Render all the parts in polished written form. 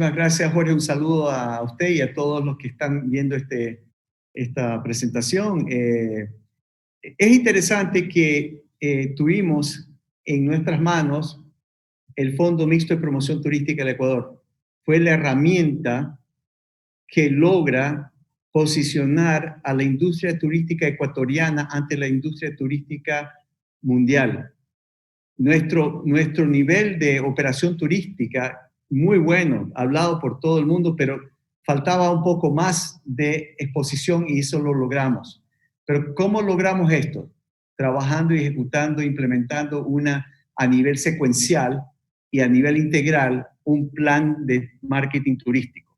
Muchísimas gracias, Jorge. Un saludo a usted y a todos los que están viendo esta presentación. Es interesante que tuvimos en nuestras manos el Fondo Mixto de Promoción Turística del Ecuador. Fue la herramienta que logra posicionar a la industria turística ecuatoriana ante la industria turística mundial. Nuestro nivel de operación turística, muy bueno, hablado por todo el mundo, pero faltaba un poco más de exposición y eso lo logramos. Pero ¿cómo logramos esto? Trabajando y ejecutando, implementando a nivel secuencial y a nivel integral un plan de marketing turístico.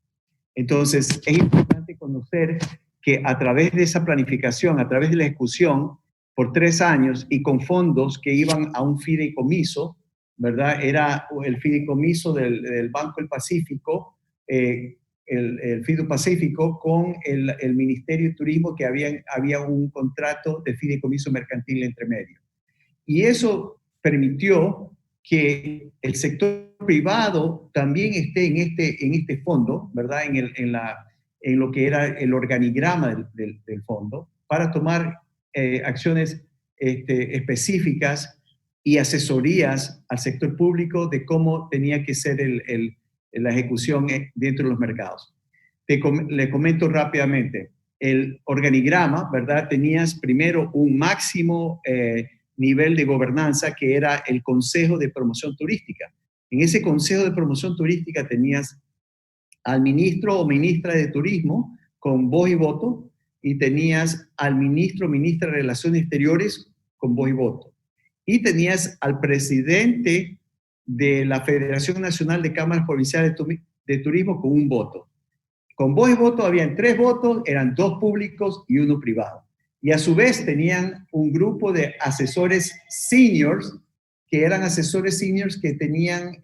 Entonces, es importante conocer que a través de esa planificación, a través de la ejecución, por 3 años y con fondos que iban a un fideicomiso, ¿verdad? Era el fideicomiso del Banco del Pacífico, el Fido Pacífico con el Ministerio de Turismo, que había un contrato de fideicomiso mercantil entre medio. Y eso permitió que el sector privado también esté en este fondo, ¿verdad? En lo que era el organigrama del fondo, para tomar acciones específicas y asesorías al sector público de cómo tenía que ser la ejecución dentro de los mercados. Le comento rápidamente. El organigrama, ¿verdad? Tenías primero un máximo nivel de gobernanza, que era el Consejo de Promoción Turística. En ese Consejo de Promoción Turística tenías al ministro o ministra de Turismo con voz y voto, y tenías al ministro o ministra de Relaciones Exteriores con voz y voto. Y tenías al presidente de la Federación Nacional de Cámaras Provinciales de Turismo con un voto. Con voz y voto habían 3 votos, eran 2 públicos y 1 privado. Y a su vez tenían un grupo de asesores seniors, que eran asesores seniors que tenían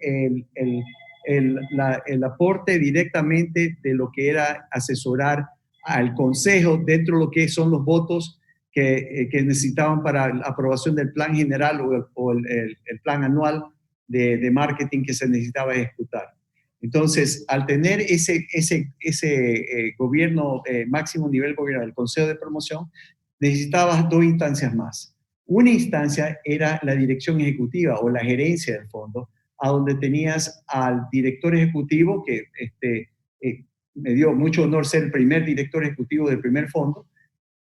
el aporte directamente de lo que era asesorar al consejo dentro de lo que son los votos que necesitaban para la aprobación del plan general o el plan anual de marketing que se necesitaba ejecutar. Entonces, al tener ese gobierno, máximo nivel gobierno, el Consejo de Promoción, necesitabas 2 instancias más. Una instancia era la dirección ejecutiva o la gerencia del fondo, a donde tenías al director ejecutivo, que me dio mucho honor ser el primer director ejecutivo del primer fondo,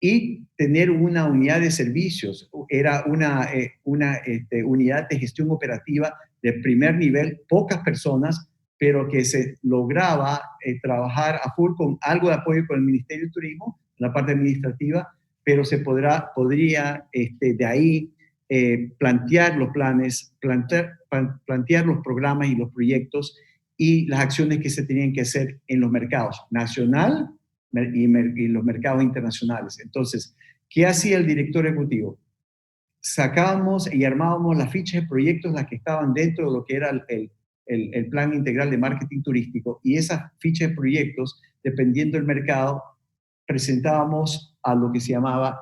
y tener una unidad de servicios. Era una unidad de gestión operativa de primer nivel, pocas personas, pero que se lograba trabajar a full con algo de apoyo con el Ministerio de Turismo, la parte administrativa, pero se podría de ahí plantear los planes, plantear los programas y los proyectos y las acciones que se tenían que hacer en los mercados nacional y los mercados internacionales. Entonces, ¿qué hacía el director ejecutivo? Sacábamos y armábamos las fichas de proyectos, las que estaban dentro de lo que era el plan integral de marketing turístico, y esas fichas de proyectos, dependiendo del mercado, presentábamos a lo que se llamaba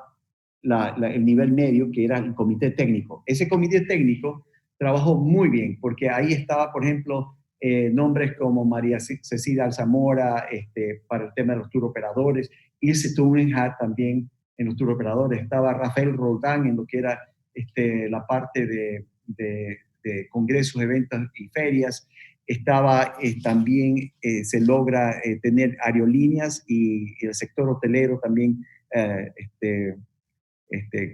el nivel medio, que era el comité técnico. Ese comité técnico trabajó muy bien, porque ahí estaba, por ejemplo, nombres como María Cecilia Alzamora para el tema de los tour operadores, Ilse Tugendhat también en los tour operadores, estaba Rafael Roldán en lo que era la parte de congresos, eventos y ferias. Estaba también, se logra tener aerolíneas y el sector hotelero también,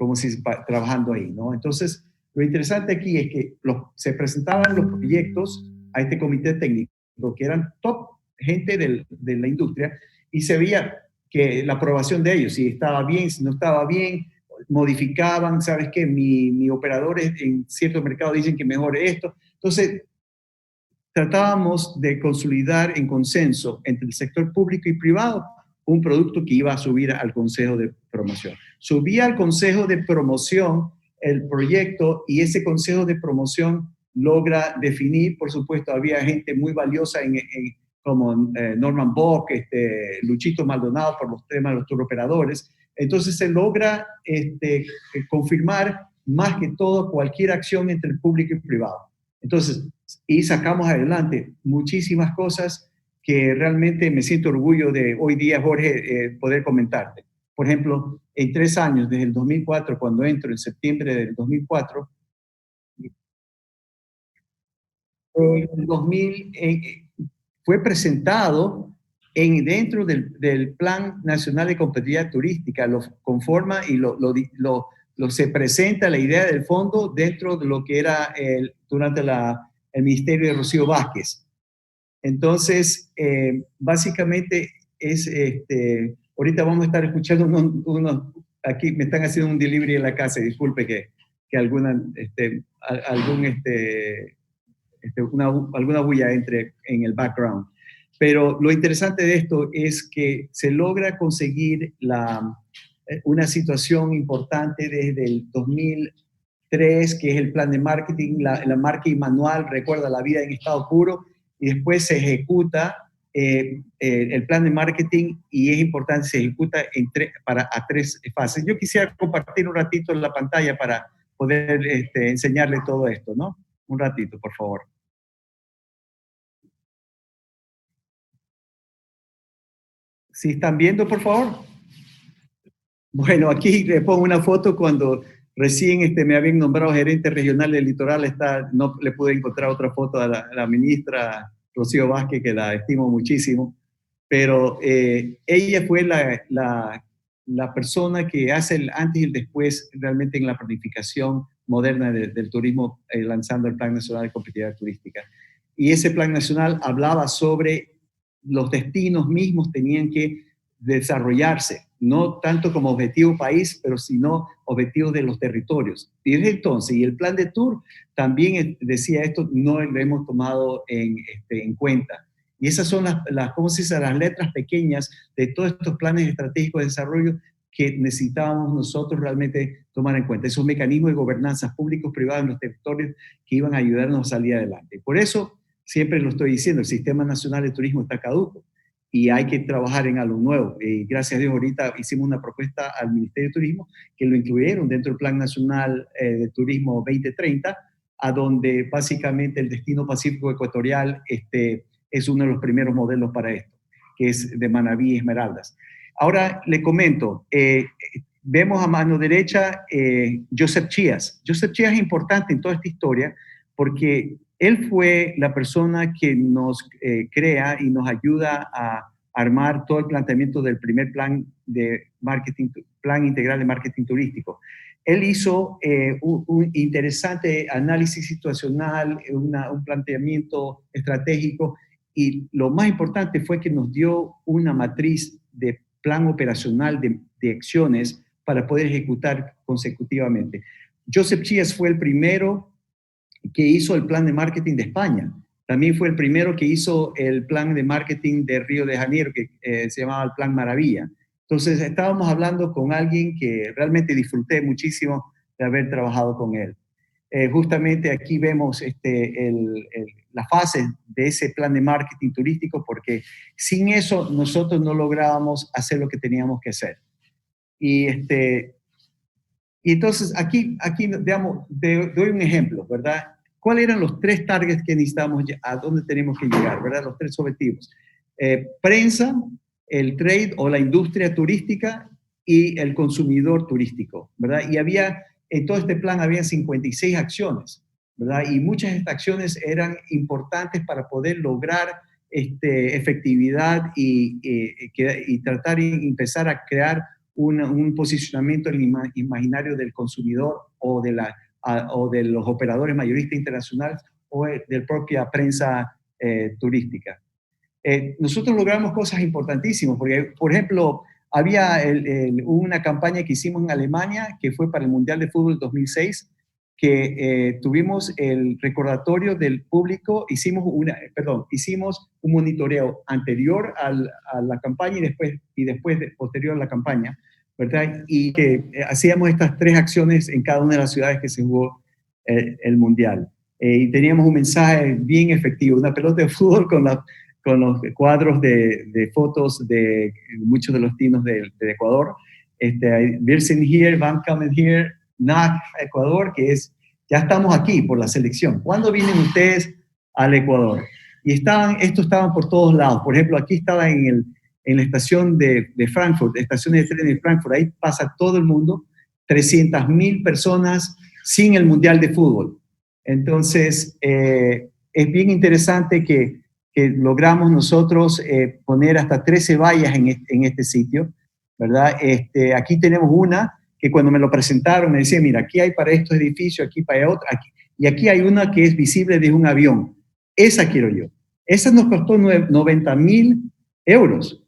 ¿cómo se dice? Trabajando ahí, ¿no? Entonces, lo interesante aquí es que se presentaban los proyectos a este comité técnico, que eran top gente de la industria, y se veía que la aprobación de ellos, si estaba bien, si no estaba bien, modificaban, ¿sabes qué? Mi operador en ciertos mercados dicen que mejore esto. Entonces, tratábamos de consolidar en consenso entre el sector público y privado un producto que iba a subir al Consejo de Promoción. Subía al Consejo de Promoción el proyecto, y ese Consejo de Promoción logra definir, por supuesto, había gente muy valiosa como Norman Bock, Luchito Maldonado por los temas de los tour operadores. Entonces se logra confirmar más que todo cualquier acción entre el público y el privado. Entonces, y sacamos adelante muchísimas cosas que realmente me siento orgullo de hoy día, Jorge, poder comentarte. Por ejemplo, en 3 años, desde el 2004, cuando entro en septiembre del 2004, en el 2000 fue presentado dentro del Plan Nacional de Competitividad Turística, lo conforma y se presenta la idea del fondo dentro de lo que era durante el ministerio de Rocío Vázquez. Entonces, básicamente ahorita vamos a estar escuchando aquí me están haciendo un delivery en la casa, disculpe que alguna alguna bulla entre en el background. Pero lo interesante de esto es que se logra conseguir una situación importante desde el 2003, que es el plan de marketing, la marca manual, recuerda la vida en estado puro, y después se ejecuta el plan de marketing, y es importante, se ejecuta a 3 fases. Yo quisiera compartir un ratito en la pantalla para poder enseñarle todo esto, ¿no? Un ratito, por favor. ¿Sí están viendo, por favor? Bueno, aquí le pongo una foto cuando recién me habían nombrado gerente regional del litoral. No le pude encontrar otra foto a la ministra Rocío Vázquez, que la estimo muchísimo, pero ella fue la persona que hace el antes y el después realmente en la planificación moderna del turismo, lanzando el Plan Nacional de Competitividad Turística. Y ese plan nacional hablaba sobre los destinos mismos tenían que desarrollarse, no tanto como objetivo país, pero sino objetivo de los territorios. Y desde entonces, y el plan de tour también decía esto, no lo hemos tomado en cuenta. Y esas son ¿cómo se dice? Las letras pequeñas de todos estos planes estratégicos de desarrollo que necesitábamos nosotros realmente tomar en cuenta. Esos mecanismos de gobernanza públicos, privados en los territorios que iban a ayudarnos a salir adelante. Por eso, siempre lo estoy diciendo, el Sistema Nacional de Turismo está caduco y hay que trabajar en algo nuevo. Gracias a Dios, ahorita hicimos una propuesta al Ministerio de Turismo que lo incluyeron dentro del Plan Nacional de Turismo 2030, a donde básicamente el destino Pacífico Ecuatorial es uno de los primeros modelos para esto, que es de Manabí y Esmeraldas. Ahora le comento, vemos a mano derecha Joseph Chías. Joseph Chías es importante en toda esta historia porque él fue la persona que nos crea y nos ayuda a armar todo el planteamiento del primer plan de marketing, plan integral de marketing turístico. Él hizo un interesante análisis situacional, un planteamiento estratégico, y lo más importante fue que nos dio una matriz de plan operacional de acciones para poder ejecutar consecutivamente. Joseph Chías fue el primero que hizo el plan de marketing de España. También fue el primero que hizo el plan de marketing de Río de Janeiro, que se llamaba el Plan Maravilla. Entonces, estábamos hablando con alguien que realmente disfruté muchísimo de haber trabajado con él. Justamente aquí vemos la fase de ese plan de marketing turístico, porque sin eso nosotros no lográbamos hacer lo que teníamos que hacer. Y entonces, aquí digamos, doy un ejemplo, ¿verdad? ¿Cuáles eran los 3 targets que necesitamos, a dónde tenemos que llegar, ¿verdad? Los 3 objetivos. Prensa, el trade o la industria turística y el consumidor turístico, ¿verdad? Y en todo este plan había 56 acciones, ¿verdad? Y muchas de estas acciones eran importantes para poder lograr efectividad y tratar de empezar a crear un posicionamiento en el imaginario del consumidor o de los operadores mayoristas internacionales o de la propia prensa turística. Nosotros logramos cosas importantísimas, porque, por ejemplo, había una campaña que hicimos en Alemania, que fue para el Mundial de Fútbol 2006, que tuvimos el recordatorio del público, hicimos un monitoreo anterior a la campaña y después posterior a la campaña, ¿verdad? Y que hacíamos estas 3 acciones en cada una de las ciudades que se jugó el Mundial. Y teníamos un mensaje bien efectivo, una pelota de fútbol con los cuadros de fotos de muchos de los tinos de Ecuador. Wir sind hier, wann kommen hier nach Ecuador, que es, ya estamos aquí por la selección. ¿Cuándo vienen ustedes al Ecuador? Y estos estaban por todos lados. Por ejemplo, aquí estaba en la estación de Frankfurt, estaciones de tren de Frankfurt, ahí pasa todo el mundo, 300.000 personas sin el Mundial de Fútbol. Entonces, es bien interesante que logramos nosotros poner hasta 13 vallas en este sitio, ¿verdad? Aquí tenemos una que cuando me lo presentaron me decía, mira, aquí hay para estos edificios, aquí para otro, aquí, y aquí hay una que es visible desde un avión. Esa quiero yo. Esa nos costó 90.000 euros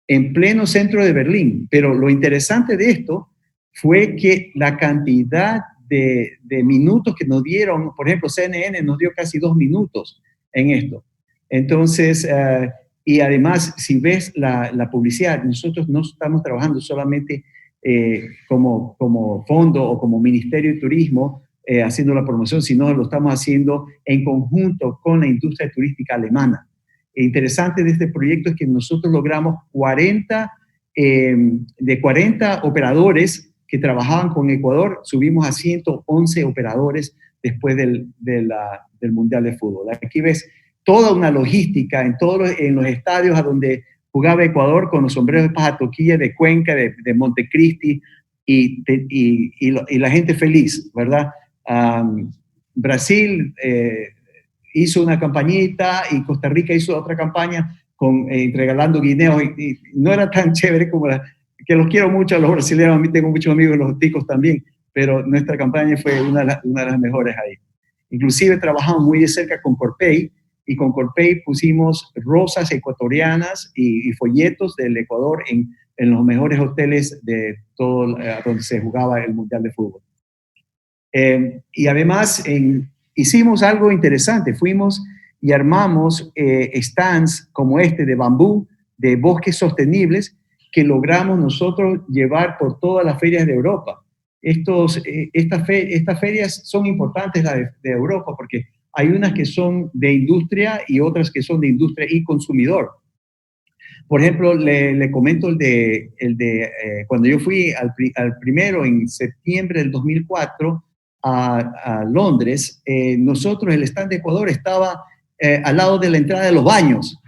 en pleno centro de Berlín. Pero lo interesante de esto fue que la cantidad de minutos que nos dieron, por ejemplo, CNN nos dio casi 2 minutos en esto. Entonces, y además, si ves la publicidad, nosotros no estamos trabajando solamente como fondo o como Ministerio de Turismo, haciendo la promoción, sino lo estamos haciendo en conjunto con la industria turística alemana. Interesante de este proyecto es que nosotros logramos de 40 operadores que trabajaban con Ecuador, subimos a 111 operadores después del Mundial de Fútbol. Aquí ves toda una logística en los estadios a donde jugaba Ecuador con los sombreros de paja toquilla de Cuenca, de Montecristi, y la gente feliz, ¿verdad? Brasil hizo una campañita y Costa Rica hizo otra campaña regalando guineos y no era tan chévere como que los quiero mucho a los brasileños, a mí tengo muchos amigos los ticos también, pero nuestra campaña fue una de las mejores ahí. Inclusive trabajamos muy de cerca con Corpey y con Corpey pusimos rosas ecuatorianas y folletos del Ecuador en los mejores hoteles de todo donde se jugaba el Mundial de Fútbol. Y además hicimos algo interesante, fuimos y armamos stands como este de bambú, de bosques sostenibles, que logramos nosotros llevar por todas las ferias de Europa. Estas ferias son importantes las de Europa porque hay unas que son de industria y otras que son de industria y consumidor. Por ejemplo, le comento cuando yo fui al primero en septiembre del 2004 a Londres, nosotros, el stand de Ecuador estaba al lado de la entrada de los baños.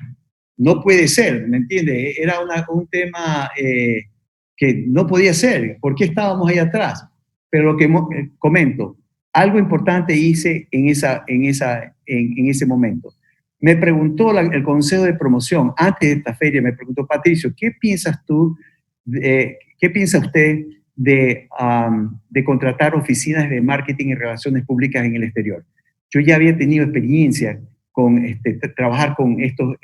No puede ser, ¿me entiende? Era un tema que no podía ser. ¿Por qué estábamos ahí atrás? Pero lo que comento, algo importante hice en ese momento. Me preguntó el Consejo de Promoción, antes de esta feria, me preguntó, Patricio, ¿qué piensas tú, qué piensa usted de contratar oficinas de marketing y relaciones públicas en el exterior? Yo ya había tenido experiencia con trabajar con estos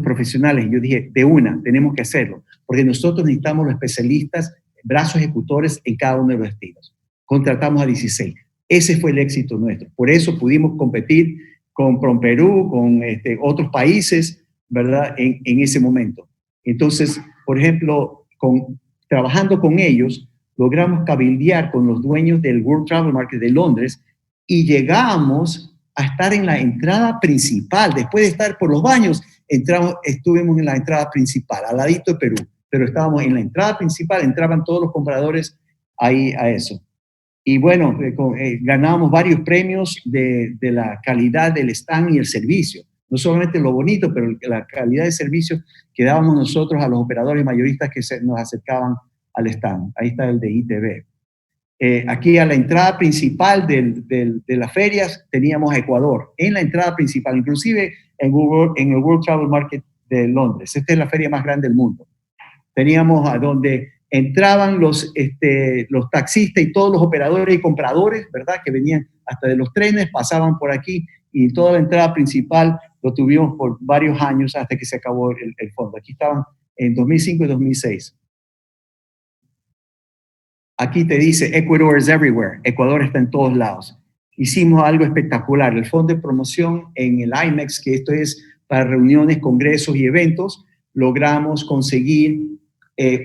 profesionales y yo dije, tenemos que hacerlo, porque nosotros necesitamos los especialistas, brazos ejecutores en cada uno de los destinos. Contratamos a 16. Ese fue el éxito nuestro. Por eso pudimos competir con Perú, con otros países, ¿verdad? En ese momento. Entonces, por ejemplo, trabajando con ellos, logramos cabildear con los dueños del World Travel Market de Londres y llegamos a estar en la entrada principal. Después de estar por los baños, estuvimos en la entrada principal, al ladito de Perú, pero estábamos en la entrada principal, entraban todos los compradores ahí a eso. Y bueno, ganábamos varios premios de la calidad del stand y el servicio. No solamente lo bonito, pero la calidad de servicio que dábamos nosotros a los operadores mayoristas que nos acercaban al stand. Ahí está el de ITV. Aquí a la entrada principal de las ferias teníamos a Ecuador, en la entrada principal, inclusive en el World Travel Market de Londres. Esta es la feria más grande del mundo. Teníamos a donde entraban los taxistas y todos los operadores y compradores, ¿verdad? Que venían hasta de los trenes, pasaban por aquí y toda la entrada principal lo tuvimos por varios años hasta que se acabó el fondo. Aquí estaban en 2005 y 2006. Aquí te dice Ecuador is everywhere. Ecuador está en todos lados. Hicimos algo espectacular. El fondo de promoción en el IMEX, que esto es para reuniones, congresos y eventos, logramos conseguir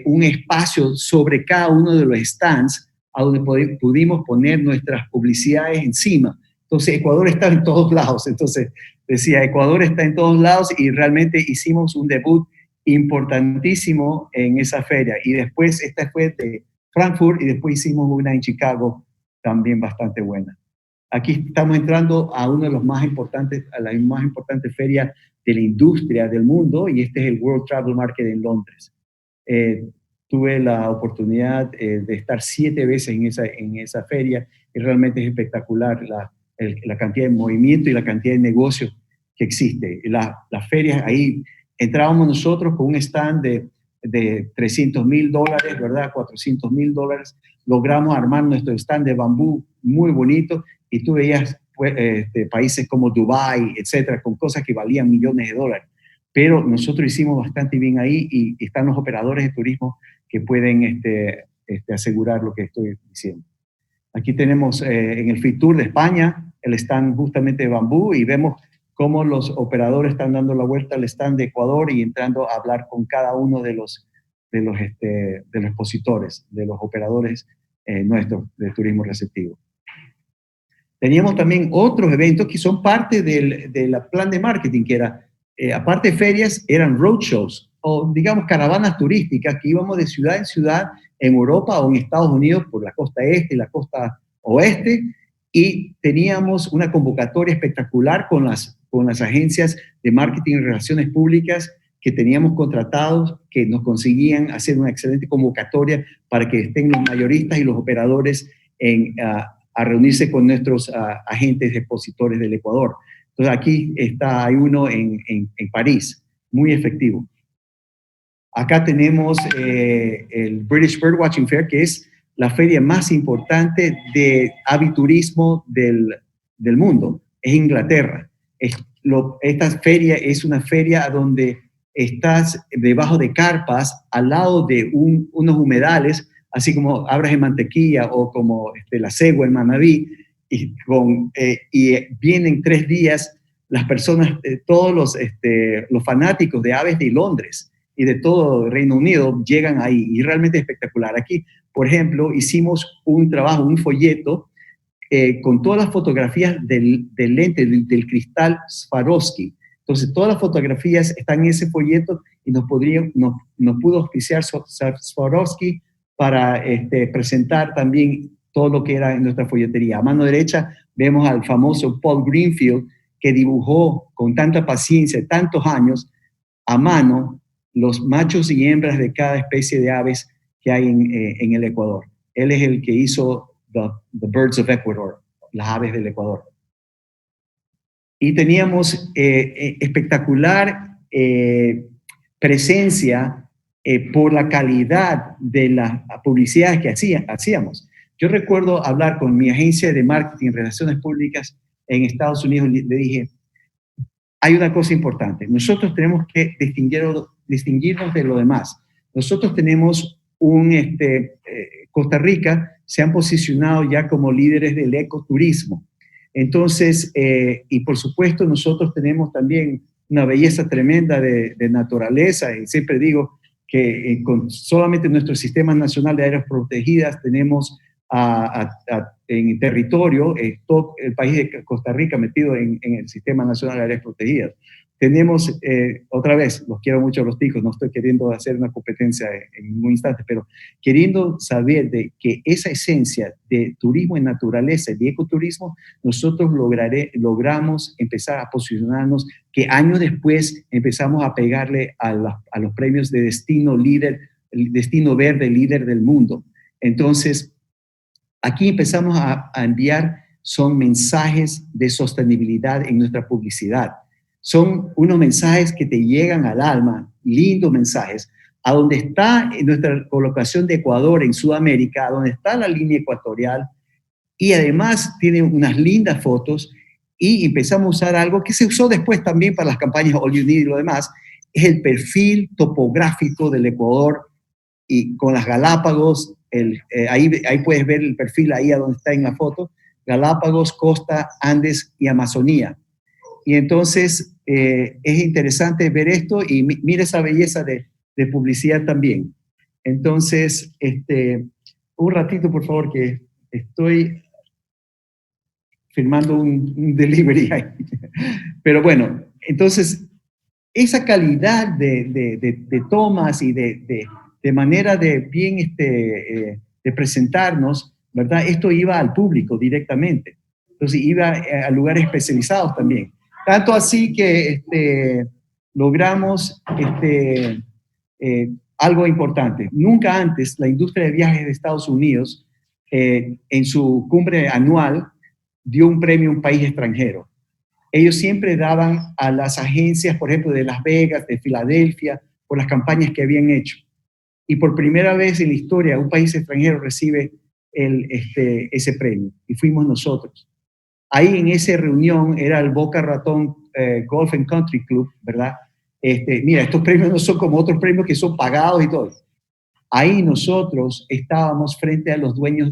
un espacio sobre cada uno de los stands a donde pudimos poner nuestras publicidades encima. Entonces, Ecuador está en todos lados. Entonces, decía, Ecuador está en todos lados y realmente hicimos un debut importantísimo en esa feria. Y después, esta fue de Frankfurt y después hicimos una en Chicago también bastante buena. Aquí estamos entrando a uno de los más importantes, a la más importante feria de la industria del mundo, y este es el World Travel Market en Londres. Tuve la oportunidad de estar 7 veces en esa feria, y realmente es espectacular la cantidad de movimiento y la cantidad de negocios que existe. Las ferias, ahí entrábamos nosotros con un stand de $300,000, ¿verdad? $400,000. Logramos armar nuestro stand de bambú muy bonito, y tú veías países como Dubái, etcétera, con cosas que valían millones de dólares. Pero nosotros hicimos bastante bien ahí, y están los operadores de turismo que pueden asegurar lo que estoy diciendo. Aquí tenemos en el Fitur de España el stand justamente de bambú, y vemos cómo los operadores están dando la vuelta al stand de Ecuador y entrando a hablar con cada uno de los expositores, de los operadores nuestros de turismo receptivo. Teníamos también otros eventos que son parte del plan de marketing, que era, aparte de ferias, eran roadshows, o digamos caravanas turísticas, que íbamos de ciudad en ciudad en Europa o en Estados Unidos por la costa este y la costa oeste, y teníamos una convocatoria espectacular con las agencias de marketing y relaciones públicas que teníamos contratados, que nos conseguían hacer una excelente convocatoria para que estén los mayoristas y los operadores a reunirse con nuestros agentes expositores del Ecuador. Entonces aquí hay uno en París, muy efectivo. Acá tenemos el British Birdwatching Fair, que es la feria más importante de aviturismo del mundo. Es Inglaterra. Esta feria es una feria donde estás debajo de carpas, al lado de unos humedales, así como Abras de Mantequilla o como la Cegua en Manabí, y vienen 3 días las personas, todos los fanáticos de aves de Londres y de todo el Reino Unido llegan ahí, y realmente es espectacular. Aquí, por ejemplo, hicimos un trabajo, un folleto, con todas las fotografías del lente, del cristal Swarovski. Entonces, todas las fotografías están en ese folleto, y nos pudo auspiciar Swarovski para presentar también todo lo que era en nuestra folletería. A mano derecha vemos al famoso Paul Greenfield, que dibujó con tanta paciencia, tantos años, a mano, los machos y hembras de cada especie de aves que hay en el Ecuador. Él es el que hizo the Birds of Ecuador, las aves del Ecuador. Y teníamos espectacular presencia por la calidad de las publicidades que hacíamos. Yo recuerdo hablar con mi agencia de marketing y relaciones públicas en Estados Unidos, y le dije, hay una cosa importante, nosotros tenemos que distinguirnos de lo demás. Nosotros tenemos Costa Rica se han posicionado ya como líderes del ecoturismo. Entonces, y por supuesto nosotros tenemos también una belleza tremenda de naturaleza, y siempre digo que con solamente nuestro Sistema Nacional de Áreas Protegidas tenemos en territorio todo el país de Costa Rica metido en el Sistema Nacional de Áreas Protegidas. Tenemos, otra vez, los quiero mucho a los ticos, no estoy queriendo hacer una competencia en ningún instante, pero queriendo saber de que esa esencia de turismo en naturaleza y de ecoturismo, nosotros logramos empezar a posicionarnos, que años después empezamos a pegarle a los premios de destino líder, el destino verde líder del mundo. Entonces, aquí empezamos a enviar, son mensajes de sostenibilidad en nuestra publicidad. Son unos mensajes que te llegan al alma, lindos mensajes, a donde está nuestra colocación de Ecuador en Sudamérica, a donde está la línea ecuatorial, y además tiene unas lindas fotos, y empezamos a usar algo que se usó después también para las campañas All You Need y lo demás, es el perfil topográfico del Ecuador, y con las Galápagos, ahí puedes ver el perfil ahí a donde está en la foto, Galápagos, Costa, Andes y Amazonía. Y entonces es interesante ver esto, y mira esa belleza de publicidad también. Entonces, un ratito, por favor, que estoy firmando un delivery ahí. Pero bueno, entonces, esa calidad de tomas y de manera de bien de presentarnos, ¿verdad? Esto iba al público directamente. Entonces iba a lugares especializados también. Tanto así que logramos algo importante. Nunca antes la industria de viajes de Estados Unidos, en su cumbre anual, dio un premio a un país extranjero. Ellos siempre daban a las agencias, por ejemplo, de Las Vegas, de Filadelfia, por las campañas que habían hecho. Y por primera vez en la historia, un país extranjero recibe ese premio. Y fuimos nosotros. Ahí en esa reunión era el Boca Ratón Golf and Country Club, ¿verdad? Mira, estos premios no son como otros premios que son pagados y todo. Ahí nosotros estábamos frente a los dueños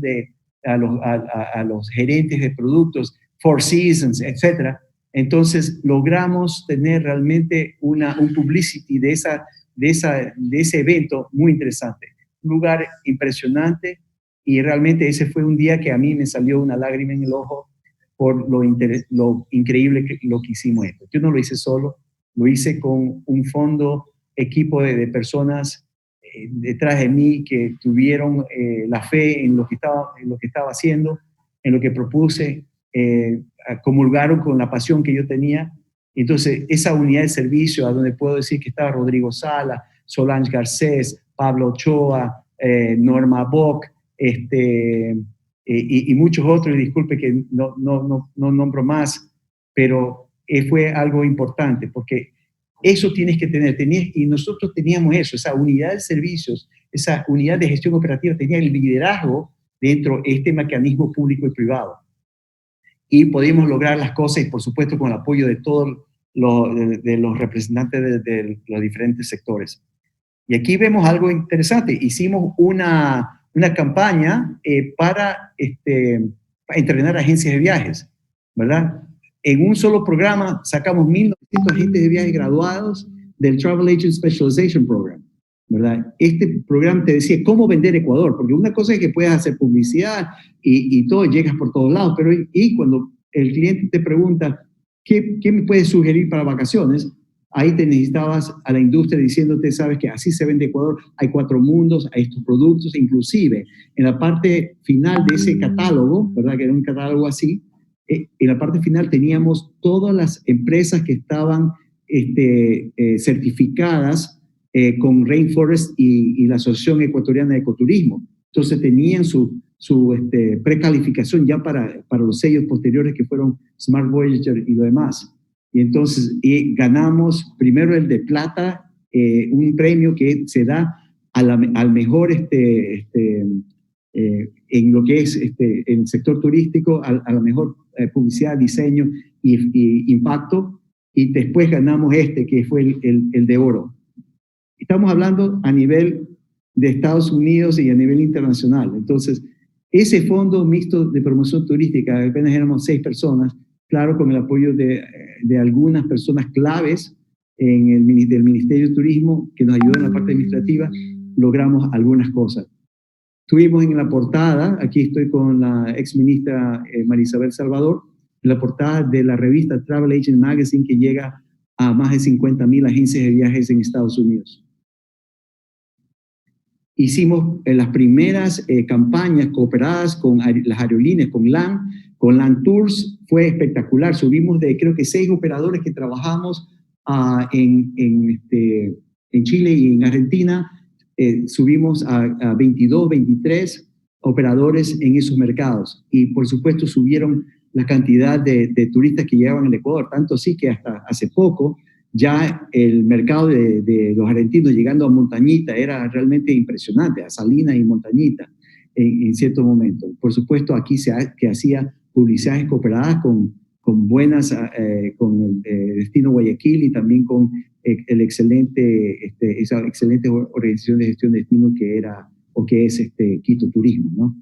a los gerentes de productos, Four Seasons, etcétera. Entonces logramos tener realmente un publicity de ese evento muy interesante. Un lugar impresionante, y realmente ese fue un día que a mí me salió una lágrima en el ojo por lo increíble lo que hicimos esto. Yo no lo hice solo, lo hice con un equipo de personas detrás de mí que tuvieron la fe en lo que estaba haciendo, en lo que propuse, comulgaron con la pasión que yo tenía. Entonces, esa unidad de servicio, a donde puedo decir que estaba Rodrigo Sala, Solange Garcés, Pablo Ochoa, Norma Bock, y muchos otros, y disculpe que no nombro más, pero fue algo importante, porque eso tienes que tener, y nosotros teníamos eso, esa unidad de servicios, esa unidad de gestión operativa, tenía el liderazgo dentro de este mecanismo público y privado. Y podíamos lograr las cosas, y por supuesto con el apoyo de todos los representantes de los diferentes sectores. Y aquí vemos algo interesante. Hicimos una campaña para entrenar agencias de viajes, ¿verdad? En un solo programa sacamos 1.900 agentes de viajes graduados del Travel Agent Specialization Program, ¿verdad? Este programa te decía cómo vender Ecuador, porque una cosa es que puedes hacer publicidad y todo, llegas por todos lados, pero cuando el cliente te pregunta, ¿qué me puedes sugerir para vacaciones? Ahí te necesitabas a la industria diciéndote, sabes que así se vende Ecuador, hay 4 mundos, hay estos productos, inclusive en la parte final de ese catálogo, ¿verdad? Que era un catálogo así, en la parte final teníamos todas las empresas que estaban certificadas con Rainforest y la Asociación Ecuatoriana de Ecoturismo. Entonces tenían su precalificación ya para los sellos posteriores que fueron Smart Voyager y lo demás. Y entonces ganamos primero el de plata, un premio que se da al mejor en lo que es en el sector turístico, a la mejor publicidad, diseño y impacto, y después ganamos que fue el de oro. Estamos hablando a nivel de Estados Unidos y a nivel internacional. Entonces, ese fondo mixto de promoción turística, apenas éramos 6 personas, claro, con el apoyo de algunas personas claves del Ministerio de Turismo que nos ayudan en la parte administrativa, logramos algunas cosas. Tuvimos en la portada, aquí estoy con la exministra María Isabel Salvador, en la portada de la revista Travel Agent Magazine, que llega a más de 50,000 agencias de viajes en Estados Unidos. Hicimos las primeras campañas cooperadas con las aerolíneas, con LAN Tours, fue espectacular. Subimos creo que 6 operadores que trabajamos en Chile y en Argentina, subimos a 22, 23 operadores en esos mercados. Y por supuesto subieron la cantidad de turistas que llegaban al Ecuador, tanto así que hasta hace poco ya el mercado de los argentinos llegando a Montañita era realmente impresionante, a Salinas y Montañita en cierto momento. Por supuesto, aquí que hacía publicidades cooperadas con el destino Guayaquil y también con esa excelente organización de gestión de destino que era o que es Quito Turismo, ¿no?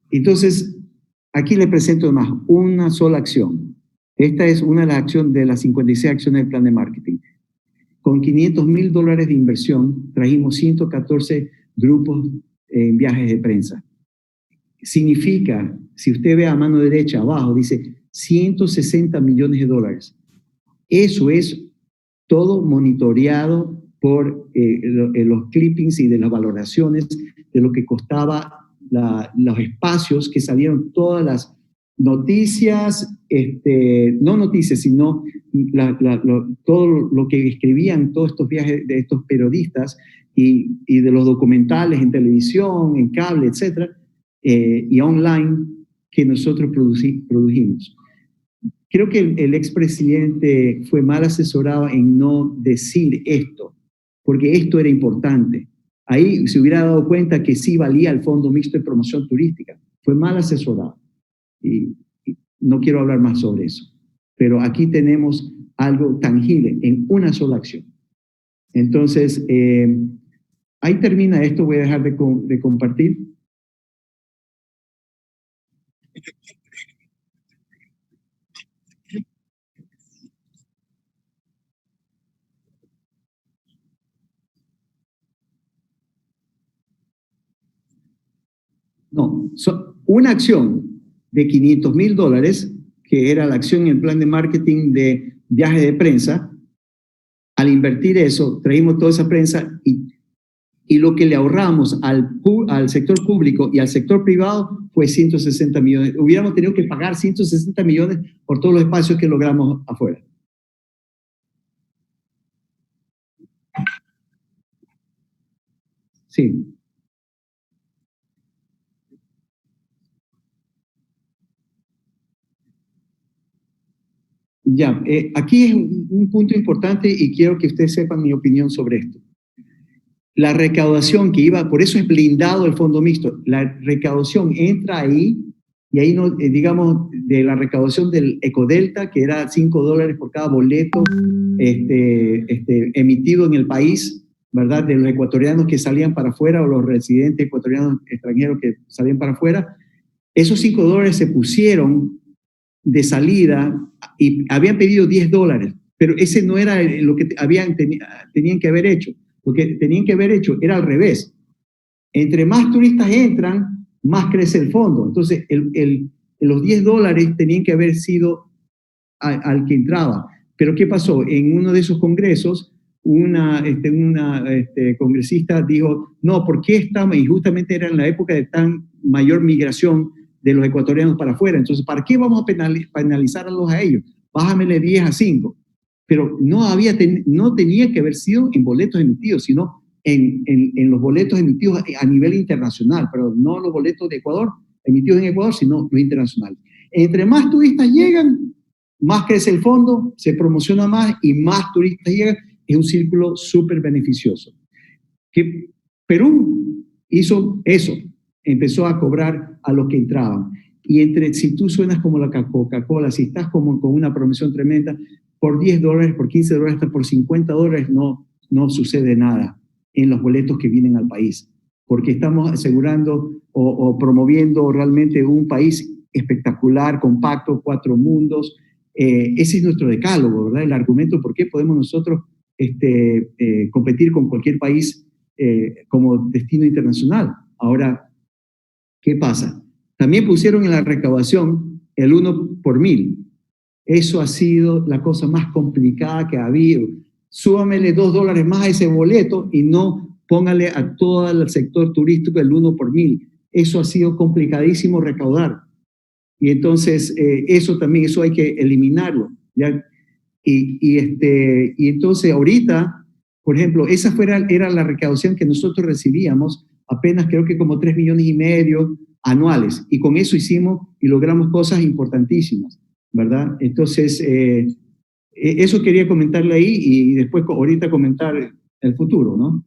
Entonces, aquí le presento más una sola acción. Esta es una de las acciones de las 56 acciones del plan de marketing. Con $500,000 de inversión, trajimos 114 grupos en viajes de prensa. Significa, si usted ve a mano derecha abajo, dice $160 millones. Eso es todo monitoreado por los clippings y de las valoraciones de lo que costaba los espacios que salieron todas noticias, no noticias, sino todo lo que escribían todos estos viajes de estos periodistas y de los documentales en televisión, en cable, etcétera, y online que nosotros produjimos. Creo que el expresidente fue mal asesorado en no decir esto, porque esto era importante. Ahí se hubiera dado cuenta que sí valía el Fondo Mixto de Promoción Turística. Fue mal asesorado. Y no quiero hablar más sobre eso. Pero aquí tenemos algo tangible en una sola acción. Entonces, ahí termina esto. Voy a dejar de compartir. No, una acción de $500,000, que era la acción en el plan de marketing de viaje de prensa. Al invertir eso, traímos toda esa prensa y lo que le ahorramos al sector público y al sector privado fue 160 millones. Hubiéramos tenido que pagar 160 millones por todos los espacios que logramos afuera. Sí. Ya, aquí es un punto importante y quiero que ustedes sepan mi opinión sobre esto. La recaudación que iba, por eso es blindado el fondo mixto, la recaudación entra ahí y ahí, no, digamos, de la recaudación del Ecodelta, que era $5 por cada boleto emitido en el país, ¿verdad? De los ecuatorianos que salían para afuera o los residentes ecuatorianos extranjeros que salían para afuera, esos $5 se pusieron de salida y habían pedido $10, pero ese no era lo que tenían que haber hecho. Lo que tenían que haber hecho era al revés. Entre más turistas entran, más crece el fondo. Entonces, los $10 tenían que haber sido al que entraba. Pero ¿qué pasó? En uno de esos congresos, una congresista dijo, no, ¿por qué estamos? Y justamente era en la época de tan mayor migración de los ecuatorianos para afuera. Entonces, ¿para qué vamos a penalizarlos a ellos? Bájamele 10 a 5. Pero no tenía que haber sido en boletos emitidos, sino en los boletos emitidos a nivel internacional, pero no los boletos de Ecuador, emitidos en Ecuador, sino los internacionales. Entre más turistas llegan, más crece el fondo, se promociona más y más turistas llegan. Es un círculo súper beneficioso. Que Perú hizo eso, empezó a cobrar a los que entraban. Y si tú suenas como la Coca-Cola, si estás como con una promoción tremenda, por $10, por $15, hasta por $50 no sucede nada en los boletos que vienen al país, porque estamos asegurando o promoviendo realmente un país espectacular, compacto, 4 mundos. Ese es nuestro decálogo, ¿verdad? El argumento por qué podemos nosotros competir con cualquier país como destino internacional. Ahora, ¿qué pasa? También pusieron en la recaudación el 1 por 1000. Eso ha sido la cosa más complicada que ha habido. Súbamele $2 más a ese boleto y no póngale a todo el sector turístico el 1 por 1000. Eso ha sido complicadísimo recaudar. Y entonces eso hay que eliminarlo. ¿Ya? Y entonces ahorita, por ejemplo, esa era la recaudación que nosotros recibíamos, apenas creo que como 3,5 millones anuales. Y con eso hicimos y logramos cosas importantísimas, ¿verdad? Entonces, eso quería comentarle ahí y después ahorita comentar el futuro, ¿no?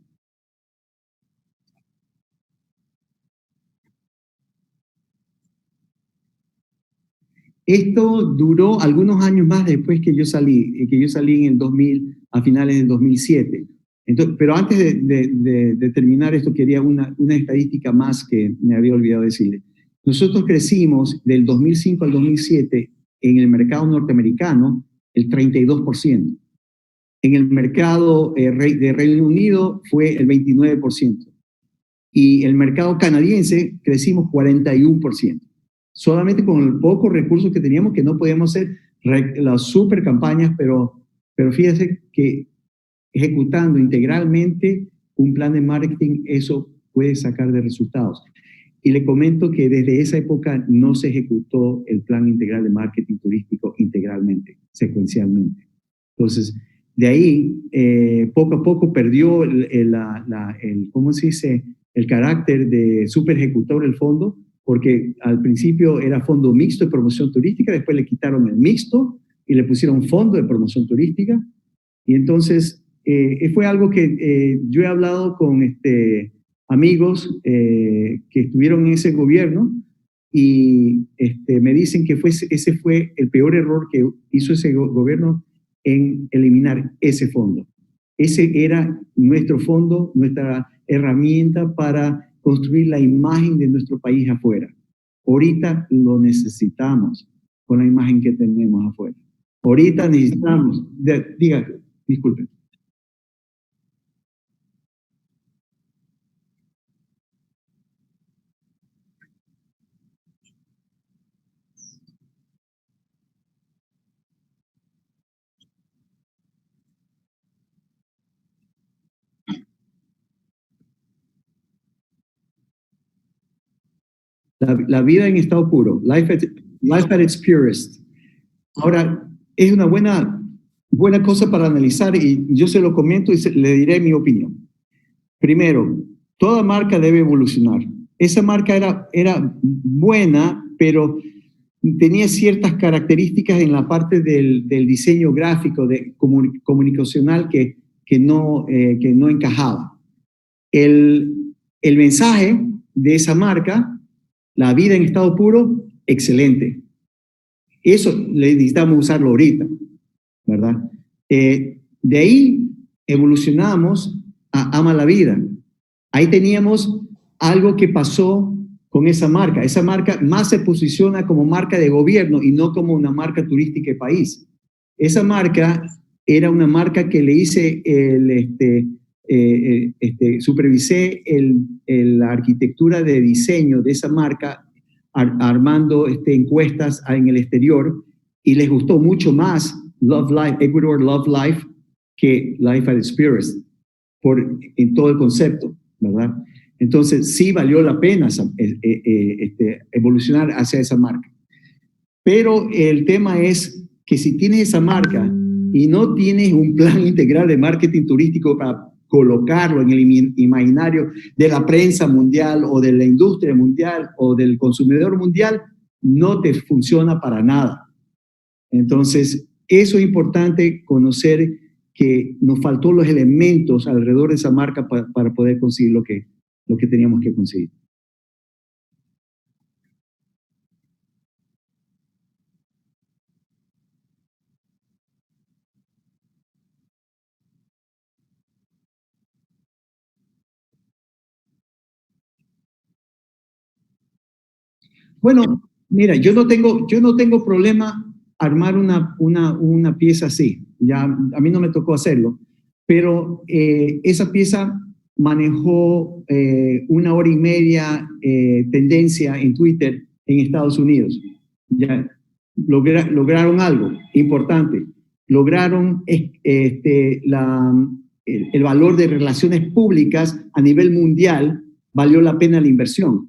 Esto duró algunos años más después que yo salí en el 2000, a finales del 2007. Entonces, pero antes de terminar esto, quería una estadística más que me había olvidado decirle. Nosotros crecimos del 2005 al 2007 en el mercado norteamericano el 32%. En el mercado de Reino Unido fue el 29%. Y el mercado canadiense crecimos 41%. Solamente con el poco recursos que teníamos, que no podíamos hacer las super campañas, pero fíjese que ejecutando integralmente un plan de marketing, eso puede sacar de resultados. y le comento que desde esa época no se ejecutó el plan integral de marketing turístico integralmente, secuencialmente. Entonces, de ahí, poco a poco perdió ¿cómo se dice? El carácter de super ejecutor del fondo, porque al principio era fondo mixto de promoción turística, después le quitaron el mixto y le pusieron fondo de promoción turística. Y entonces fue algo que yo he hablado con amigos que estuvieron en ese gobierno y me dicen que ese fue el peor error que hizo ese gobierno en eliminar ese fondo. Ese era nuestro fondo, nuestra herramienta para construir la imagen de nuestro país afuera. Ahorita lo necesitamos con la imagen que tenemos afuera. Ahorita necesitamos, diga, disculpe. La vida en estado puro, life at its purest. Ahora, es una buena cosa para analizar y yo se lo comento y le diré mi opinión. Primero, toda marca debe evolucionar. Esa marca era buena, pero tenía ciertas características en la parte del diseño gráfico, comunicacional que no encajaba. El mensaje de esa marca, la vida en estado puro, excelente. Eso necesitamos usarlo ahorita, ¿verdad? De ahí evolucionamos a Ama la Vida. Ahí teníamos algo que pasó con esa marca. Esa marca más se posiciona como marca de gobierno y no como una marca turística de país. Esa marca era una marca que le hice supervisé la arquitectura de diseño de esa marca armando encuestas en el exterior y les gustó mucho más Love Life, Ecuador Love Life que Life at its Purest en todo el concepto, ¿verdad? Entonces sí valió la pena evolucionar hacia esa marca. Pero el tema es que si tienes esa marca y no tienes un plan integral de marketing turístico para colocarlo en el imaginario de la prensa mundial o de la industria mundial o del consumidor mundial, no te funciona para nada. Entonces, eso es importante conocer que nos faltó los elementos alrededor de esa marca para poder conseguir lo que teníamos que conseguir. Bueno, mira, yo no tengo problema armar una pieza así. Ya a mí no me tocó hacerlo, pero esa pieza manejó 1 hora y media tendencia en Twitter en Estados Unidos. Ya lograron algo importante. Lograron el valor de relaciones públicas a nivel mundial, valió la pena la inversión.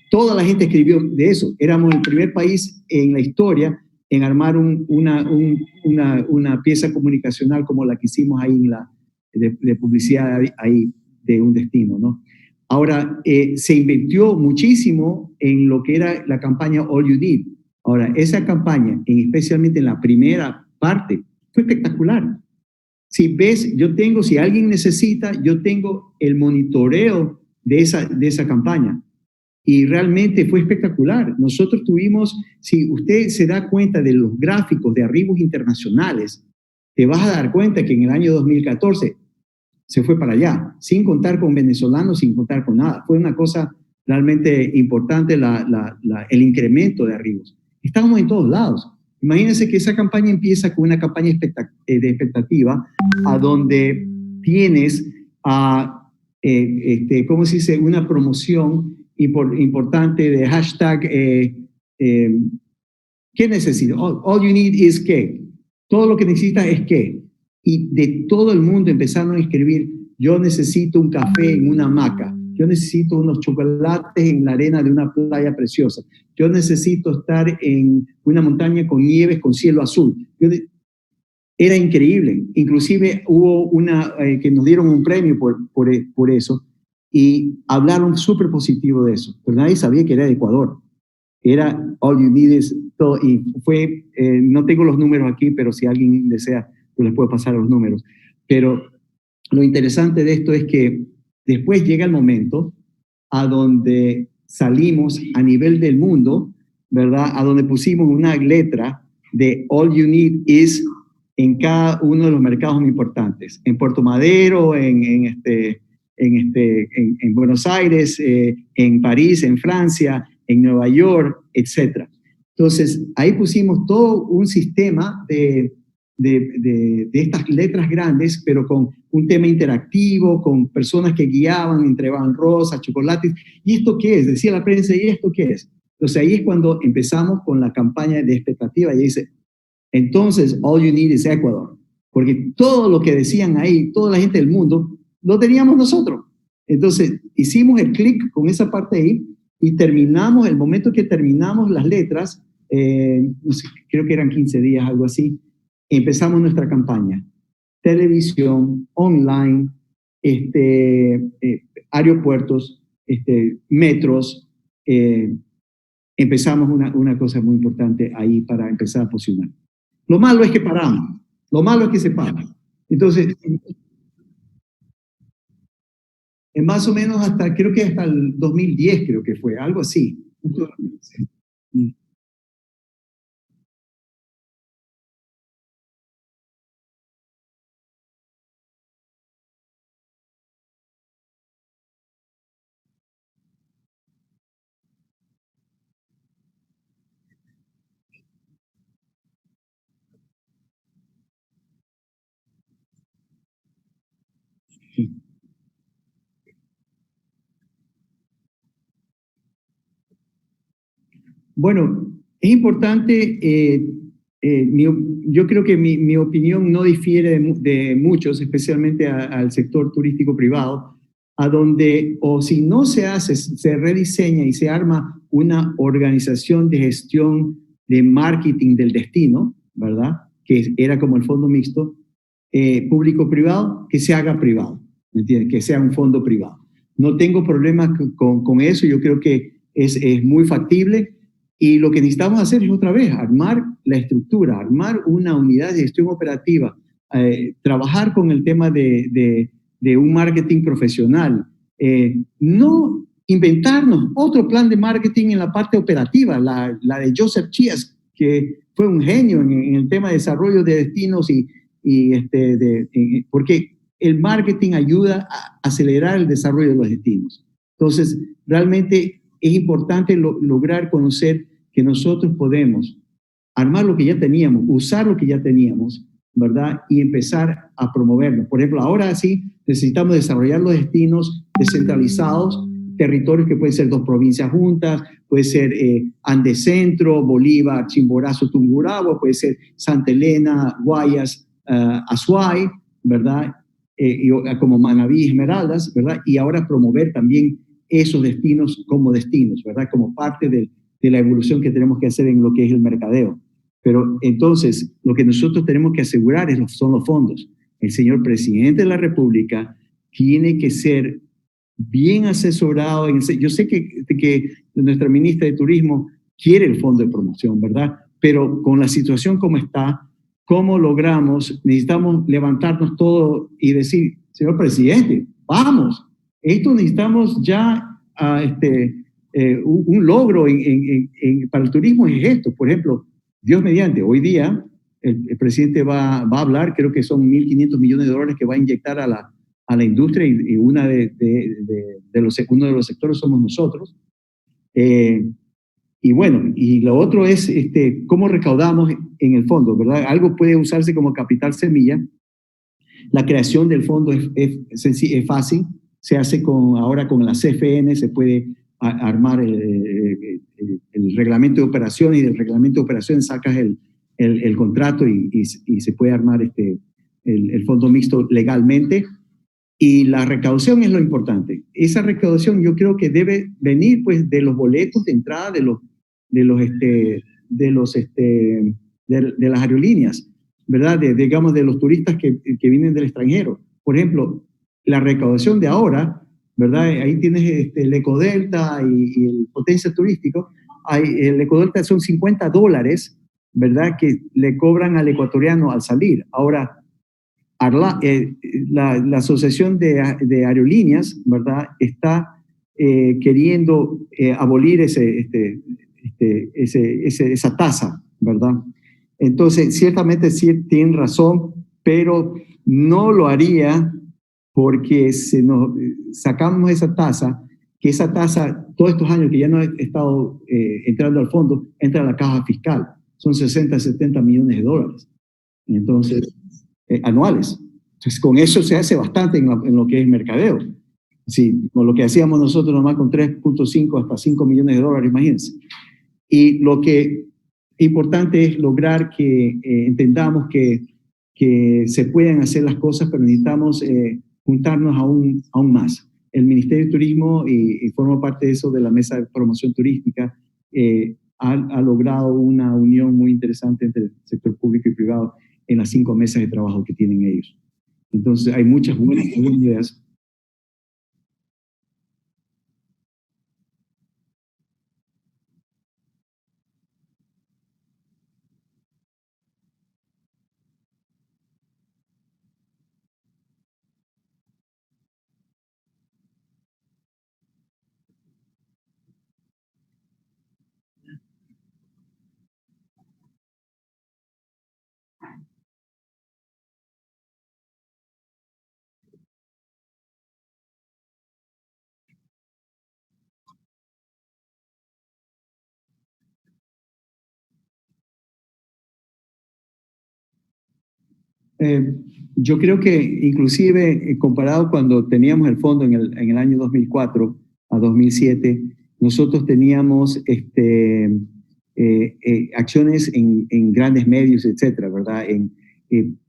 Toda la gente escribió de eso. Éramos el primer país en la historia en armar una pieza comunicacional como la que hicimos ahí de publicidad ahí de un destino, ¿no? Ahora, se invirtió muchísimo en lo que era la campaña All You Need. Ahora, esa campaña, especialmente en la primera parte, fue espectacular. Si alguien necesita, yo tengo el monitoreo de esa campaña. Y realmente fue espectacular. Nosotros tuvimos, si usted se da cuenta de los gráficos de arribos internacionales, te vas a dar cuenta que en el año 2014 se fue para allá, sin contar con venezolanos, sin contar con nada. Fue una cosa realmente importante el incremento de arribos. Estábamos en todos lados. Imagínense que esa campaña empieza con una campaña de expectativa a donde tienes ¿cómo se dice? Una promoción importante de hashtag ¿qué necesito? All you need is qué. Todo lo que necesitas es qué. Y de todo el mundo empezaron a escribir, yo necesito un café en una hamaca, yo necesito unos chocolates en la arena de una playa preciosa, yo necesito estar en una montaña con nieves, con cielo azul. Era increíble, inclusive hubo una que nos dieron un premio por eso, y hablaron súper positivo de eso, pero nadie sabía que era de Ecuador. Era All You Need Is todo, y fue, no tengo los números aquí, pero si alguien desea, yo les puedo pasar los números. Pero lo interesante de esto es que después llega el momento a donde salimos a nivel del mundo, ¿verdad? A donde pusimos una letra de All You Need Is en cada uno de los mercados muy importantes. En Puerto Madero, en Buenos Aires, en París, en Francia, en Nueva York, etc. Entonces, ahí pusimos todo un sistema de estas letras grandes, pero con un tema interactivo, con personas que guiaban, entregaban rosas, chocolates. ¿Y esto qué es? Decía la prensa, ¿y esto qué es? Entonces ahí es cuando empezamos con la campaña de expectativa y dice, entonces All You Need is Ecuador. Porque todo lo que decían ahí, toda la gente del mundo, lo teníamos nosotros. Entonces hicimos el clic con esa parte ahí y terminamos, el momento que terminamos las letras, no sé, creo que eran 15 días, algo así, empezamos nuestra campaña. Televisión, online, aeropuertos, metros. Empezamos una cosa muy importante ahí para empezar a posicionar. Lo malo es que paramos. Lo malo es que se para. Entonces, más o menos hasta, creo que hasta el 2010, creo que fue, algo así. Bueno, es importante, yo creo que mi opinión no difiere de muchos, especialmente al sector turístico privado, a donde, o si no se hace, se rediseña y se arma una organización de gestión de marketing del destino, ¿verdad? Que era como el fondo mixto, público-privado, que se haga privado, ¿me entiendes? Que sea un fondo privado. No tengo problemas con eso, yo creo que es muy factible. Y lo que necesitamos hacer es otra vez armar la estructura, armar una unidad de gestión operativa, trabajar con el tema de un marketing profesional, no inventarnos otro plan de marketing en la parte operativa, la de Joseph Chias, que fue un genio en el tema de desarrollo de destinos porque el marketing ayuda a acelerar el desarrollo de los destinos. Entonces, realmente es importante lograr conocer que nosotros podemos armar lo que ya teníamos, usar lo que ya teníamos, ¿verdad? Y empezar a promoverlo. Por ejemplo, ahora sí necesitamos desarrollar los destinos descentralizados, territorios que pueden ser 2 provincias juntas, puede ser Andescentro, Bolívar, Chimborazo, Tungurahua, puede ser Santa Elena, Guayas, Azuay, ¿verdad? Como Manabí, Esmeraldas, ¿verdad? Y ahora promover también esos destinos como destinos, ¿verdad? Como parte de la evolución que tenemos que hacer en lo que es el mercadeo. Pero entonces, lo que nosotros tenemos que asegurar son los fondos. El señor presidente de la República tiene que ser bien asesorado. Yo sé que nuestra ministra de Turismo quiere el fondo de promoción, ¿verdad? Pero con la situación como está, ¿cómo logramos? Necesitamos levantarnos todos y decir, señor presidente, vamos, esto necesitamos ya un logro para el turismo es esto. Por ejemplo, Dios mediante, hoy día el presidente va a hablar, creo que son 1.500 millones de dólares que va a inyectar a la industria y uno de los sectores somos nosotros. Y bueno, y lo otro es cómo recaudamos en el fondo, ¿verdad? Algo puede usarse como capital semilla. La creación del fondo es fácil, se hace ahora con la CFN, se puede armar el reglamento de operaciones y del reglamento de operaciones sacas el contrato y se puede armar el fondo mixto legalmente. Y la recaudación es lo importante. Esa recaudación yo creo que debe venir pues de los boletos de entrada de las aerolíneas, ¿verdad? Digamos, de los turistas que vienen del extranjero. Por ejemplo, la recaudación de ahora, ¿verdad? Ahí tienes el Ecodelta y el Potencia Turístico. El Ecodelta son $50, ¿verdad? Que le cobran al ecuatoriano al salir. Ahora, la Asociación de Aerolíneas, ¿verdad? Está queriendo abolir esa tasa, ¿verdad? Entonces, ciertamente sí tienen razón, pero no lo haría porque sacamos esa tasa, que esa tasa, todos estos años que ya no he estado entrando al fondo, entra a la caja fiscal. Son 60, 70 millones de dólares. Entonces, anuales. Entonces, con eso se hace bastante en lo que es mercadeo. Sí, con lo que hacíamos nosotros nomás con 3.5 hasta 5 millones de dólares, imagínense. Y lo que es importante es lograr que entendamos que se pueden hacer las cosas, pero necesitamos juntarnos aún más. El Ministerio de Turismo, y forma parte de eso de la Mesa de Promoción Turística, ha logrado una unión muy interesante entre el sector público y privado en las 5 mesas de trabajo que tienen ellos. Entonces, hay muchas buenas ideas. Eh, yo creo que inclusive comparado cuando teníamos el fondo en el año 2004 a 2007, nosotros teníamos acciones en grandes medios, etcétera, ¿verdad?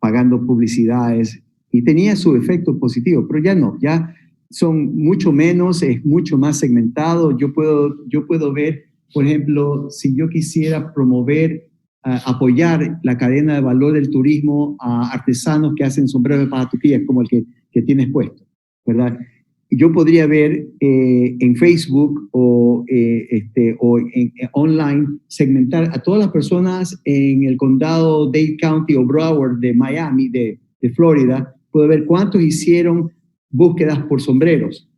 Pagando publicidades y tenía su efecto positivo, pero ya no, ya son mucho menos, es mucho más segmentado. Yo puedo ver, por ejemplo, si yo quisiera promover apoyar la cadena de valor del turismo a artesanos que hacen sombreros de paja como el que tienes puesto, ¿verdad? Yo podría ver en Facebook o online, segmentar a todas las personas en el condado Dade County o Broward de Miami, de Florida, puedo ver cuántos hicieron búsquedas por sombreros.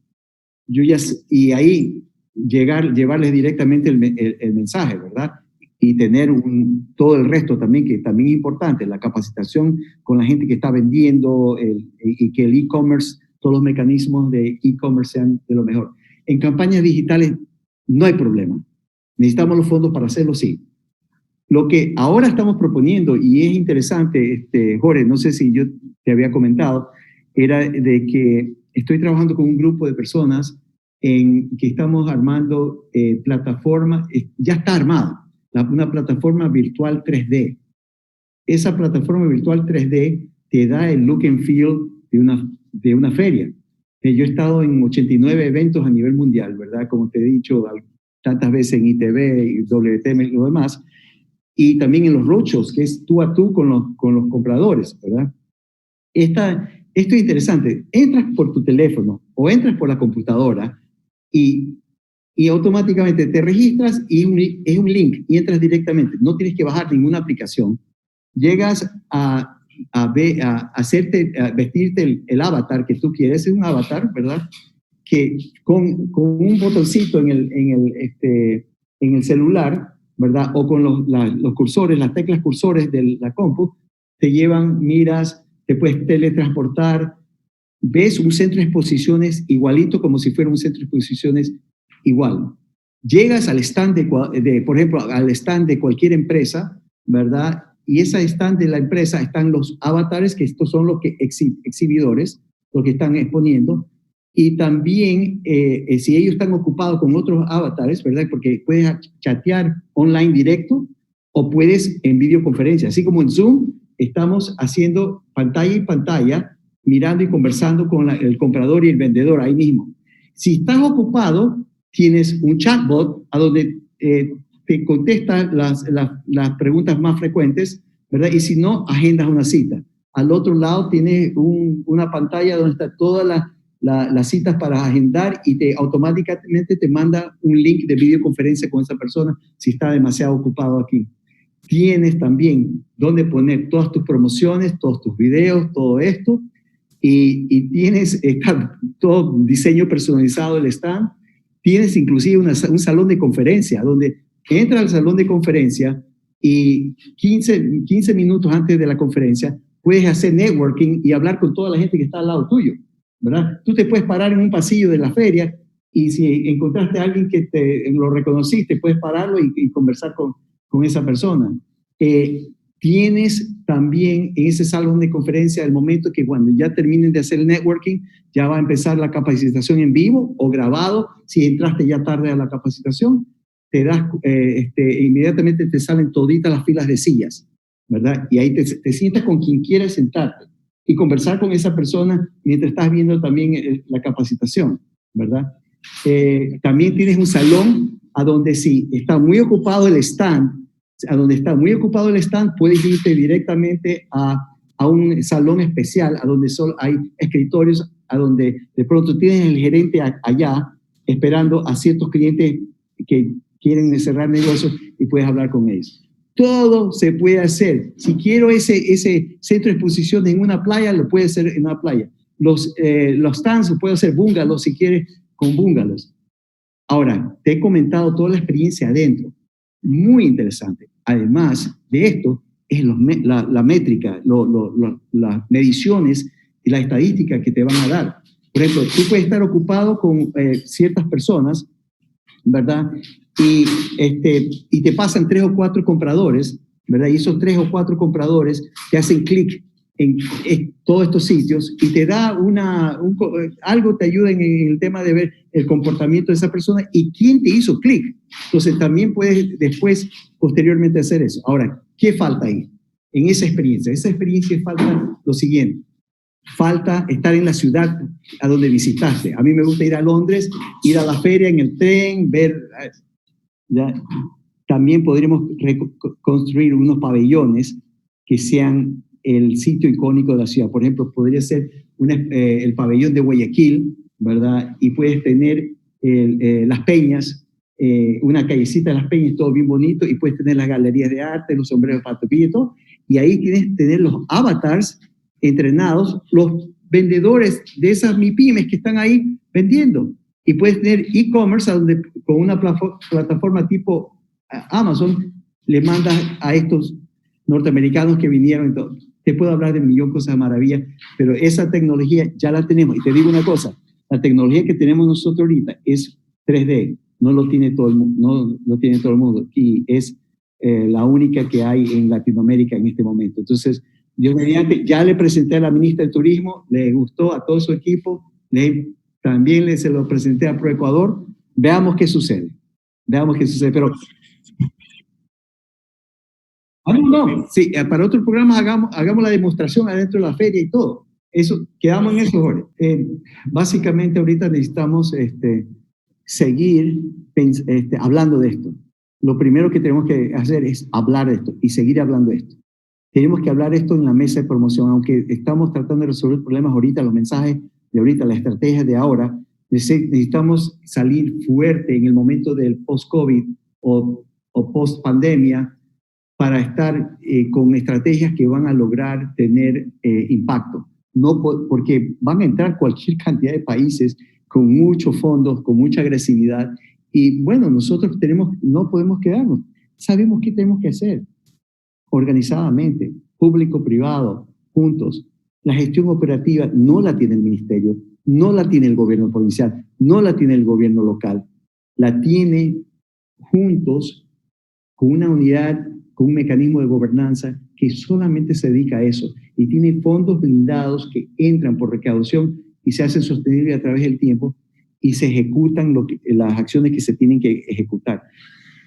Y ahí llevarles directamente el mensaje, ¿verdad? Y tener todo el resto también, que también es importante, la capacitación con la gente que está vendiendo y que el e-commerce, todos los mecanismos de e-commerce sean de lo mejor. En campañas digitales no hay problema. Necesitamos los fondos para hacerlo, sí. Lo que ahora estamos proponiendo, y es interesante, Jorge, no sé si yo te había comentado, era de que estoy trabajando con un grupo de personas en que estamos armando plataformas, ya está armada, una plataforma virtual 3D. Esa plataforma virtual 3D te da el look and feel de una feria. Yo he estado en 89 eventos a nivel mundial, ¿verdad? Como te he dicho tantas veces en ITV y WTM y lo demás, y también en los roadshows, que es tú a tú con los compradores, ¿verdad? Esto es interesante. Entras por tu teléfono o entras por la computadora y automáticamente te registras y es un link y entras directamente. No tienes que bajar ninguna aplicación. Llegas a vestirte el avatar que tú quieres. Es un avatar, ¿verdad? Que con un botoncito en el celular, ¿verdad? O con los cursores, las teclas cursores de la compu, te llevan, miras, te puedes teletransportar, ves un centro de exposiciones igualito como si fuera un centro de exposiciones igual. Llegas al stand por ejemplo, al stand de cualquier empresa, ¿verdad? Y esa stand de la empresa están los avatares, que estos son los exhibidores, los que están exponiendo, y también si ellos están ocupados con otros avatares, ¿verdad? Porque puedes chatear online directo o puedes en videoconferencia, así como en Zoom estamos haciendo pantalla y pantalla, mirando y conversando con el comprador y el vendedor ahí mismo. Si estás ocupado, tienes un chatbot a donde te contesta las preguntas más frecuentes, ¿verdad? Y si no, agendas una cita. Al otro lado tienes una pantalla donde está todas las citas para agendar y automáticamente te manda un link de videoconferencia con esa persona si está demasiado ocupado aquí. Tienes también donde poner todas tus promociones, todos tus videos, todo esto, y tienes todo diseño personalizado del stand. Tienes inclusive un salón de conferencia, donde entras al salón de conferencia y 15 minutos antes de la conferencia puedes hacer networking y hablar con toda la gente que está al lado tuyo, ¿verdad? Tú te puedes parar en un pasillo de la feria y si encontraste a alguien que lo reconociste, puedes pararlo y conversar con esa persona. Tienes también en ese salón de conferencia el momento que cuando ya terminen de hacer el networking, ya va a empezar la capacitación en vivo o grabado. Si entraste ya tarde a la capacitación, inmediatamente te salen toditas las filas de sillas, ¿verdad? Y ahí te sientas con quien quieras sentarte y conversar con esa persona mientras estás viendo también la capacitación, ¿verdad? También tienes un salón a donde si está muy ocupado el stand, puedes irte directamente a un salón especial, a donde solo hay escritorios, a donde de pronto tienes el gerente allá esperando a ciertos clientes que quieren cerrar negocios y puedes hablar con ellos. Todo se puede hacer. Si quiero ese centro de exposición en una playa, lo puede hacer en una playa. Los stands lo puedo hacer bungalows si quieres con bungalows. Ahora, te he comentado toda la experiencia adentro. Muy interesante. Además de esto, es la métrica, las mediciones y la estadística que te van a dar. Por ejemplo, tú puedes estar ocupado con ciertas personas, ¿verdad? Y te pasan 3 o 4 compradores, ¿verdad? Y esos 3 o 4 compradores te hacen clic en todos estos sitios y te da algo te ayuda en el tema de ver el comportamiento de esa persona y quién te hizo clic. Entonces también puedes después, posteriormente hacer eso. Ahora, ¿qué falta ahí? En esa experiencia falta lo siguiente. Falta estar en la ciudad a donde visitaste. A mí me gusta ir a Londres, ir a la feria en el tren, ver... ¿ya? También podríamos construir unos pabellones que sean el sitio icónico de la ciudad. Por ejemplo, podría ser el pabellón de Guayaquil, ¿verdad? Y puedes tener las peñas, una callecita de las peñas, todo bien bonito, y puedes tener las galerías de arte, los sombreros de patopilla y todo, y ahí tienes que tener los avatars entrenados, los vendedores de esas MIPYMES que están ahí vendiendo. Y puedes tener e-commerce donde con una plataforma tipo Amazon le mandas a estos norteamericanos que vinieron. Entonces, te puedo hablar de 1.000.000 cosas de maravilla, pero esa tecnología ya la tenemos. Y te digo una cosa, la tecnología que tenemos nosotros ahorita es 3D, no lo tiene todo el mundo, no tiene todo el mundo, y es la única que hay en Latinoamérica en este momento. Entonces, Dios mediante, ya le presenté a la ministra de Turismo, le gustó a todo su equipo, también se lo presenté a ProEcuador, veamos qué sucede, pero... no, sí, para otros programas hagamos la demostración adentro de la feria y todo, eso, quedamos en eso, Jorge. Básicamente ahorita necesitamos seguir hablando de esto. Lo primero que tenemos que hacer es hablar de esto y seguir hablando de esto. Tenemos que hablar esto en la mesa de promoción, aunque estamos tratando de resolver problemas ahorita, los mensajes de ahorita, la estrategia de ahora, necesitamos salir fuerte en el momento del post-COVID o post-pandemia para estar con estrategias que van a lograr tener impacto. No porque van a entrar cualquier cantidad de países con muchos fondos, con mucha agresividad, y bueno, nosotros no podemos quedarnos. Sabemos qué tenemos que hacer organizadamente, público-privado, juntos. La gestión operativa no la tiene el ministerio, no la tiene el gobierno provincial, no la tiene el gobierno local. La tiene juntos con una unidad, con un mecanismo de gobernanza que solamente se dedica a eso y tiene fondos blindados que entran por recaudación y se hacen sostenibles a través del tiempo y se ejecutan las acciones que se tienen que ejecutar.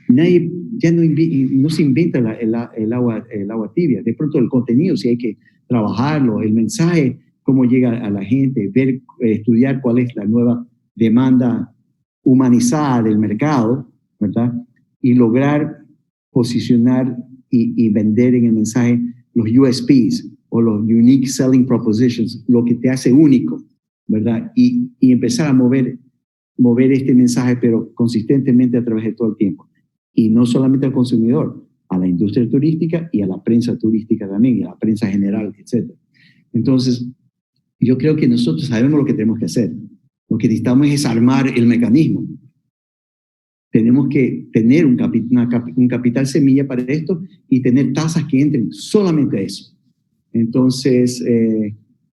Nadie ya no se inventa el agua tibia. De pronto el contenido, si hay que trabajarlo, el mensaje cómo llega a la gente, ver, estudiar cuál es la nueva demanda humanizada del mercado, ¿verdad? Y lograr posicionar y vender en el mensaje los USPs o los Unique Selling Propositions, lo que te hace único, ¿verdad? Y empezar a mover este mensaje, pero consistentemente a través de todo el tiempo. Y no solamente al consumidor, a la industria turística y a la prensa turística también, y a la prensa general, etc. Entonces, yo creo que nosotros sabemos lo que tenemos que hacer. Lo que necesitamos es armar el mecanismo. Tenemos que tener un capital semilla para esto y tener tasas que entren solamente a eso. Entonces,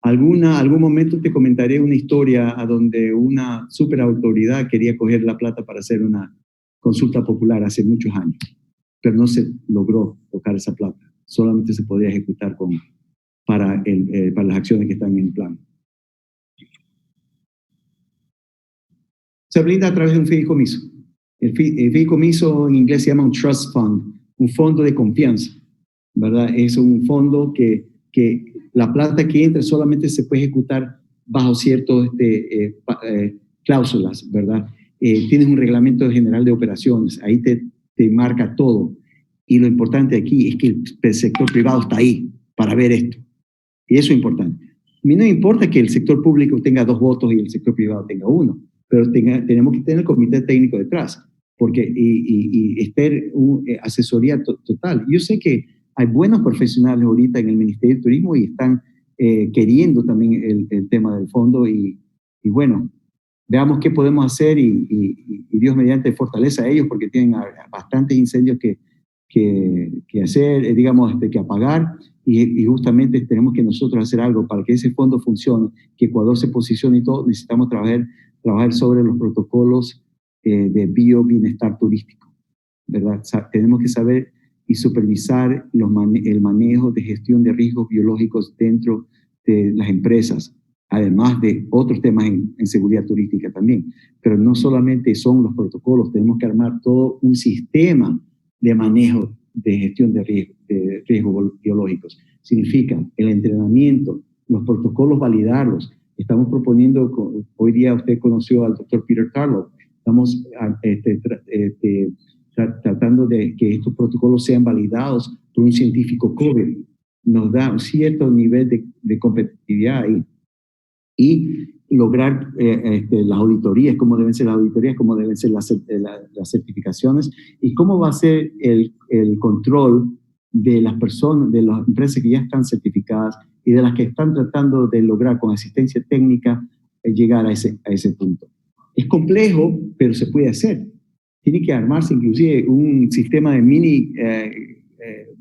algún momento te comentaré una historia a donde una superautoridad quería coger la plata para hacer una consulta popular hace muchos años, pero no se logró tocar esa plata. Solamente se podía ejecutar para las acciones que están en el plan. Se brinda a través de un fideicomiso. El fideicomiso en inglés se llama un trust fund, un fondo de confianza, ¿verdad? Es un fondo que la plata que entra solamente se puede ejecutar bajo ciertas cláusulas, ¿verdad? Tienes un reglamento general de operaciones, ahí te marca todo. Y lo importante aquí es que el sector privado está ahí para ver esto. Y eso es importante. A mí no me importa que el sector público tenga 2 votos y el sector privado tenga 1, pero tenemos que tener el comité técnico detrás, porque estar asesoría total. Yo sé que hay buenos profesionales ahorita en el Ministerio de Turismo y están queriendo también el tema del fondo y bueno, veamos qué podemos hacer y Dios mediante fortaleza a ellos porque tienen bastantes incendios que hacer, digamos, que apagar y justamente tenemos que nosotros hacer algo para que ese fondo funcione, que Ecuador se posicione y todo, necesitamos trabajar sobre los protocolos de bienestar turístico, ¿verdad? Tenemos que saber y supervisar el manejo de gestión de riesgos biológicos dentro de las empresas, además de otros temas en seguridad turística también. Pero no solamente son los protocolos, tenemos que armar todo un sistema de manejo de gestión de riesgos biológicos. Significa el entrenamiento, los protocolos validarlos. Estamos proponiendo, hoy día usted conoció al doctor Peter Tarlow, estamos tratando de que estos protocolos sean validados por un científico COVID. Nos da un cierto nivel de competitividad ahí. Y lograr las auditorías, cómo deben ser las auditorías, cómo deben ser las certificaciones y cómo va a ser el control de las personas, de las empresas que ya están certificadas y de las que están tratando de lograr con asistencia técnica llegar a ese punto. Es complejo, pero se puede hacer. Tiene que armarse inclusive un sistema de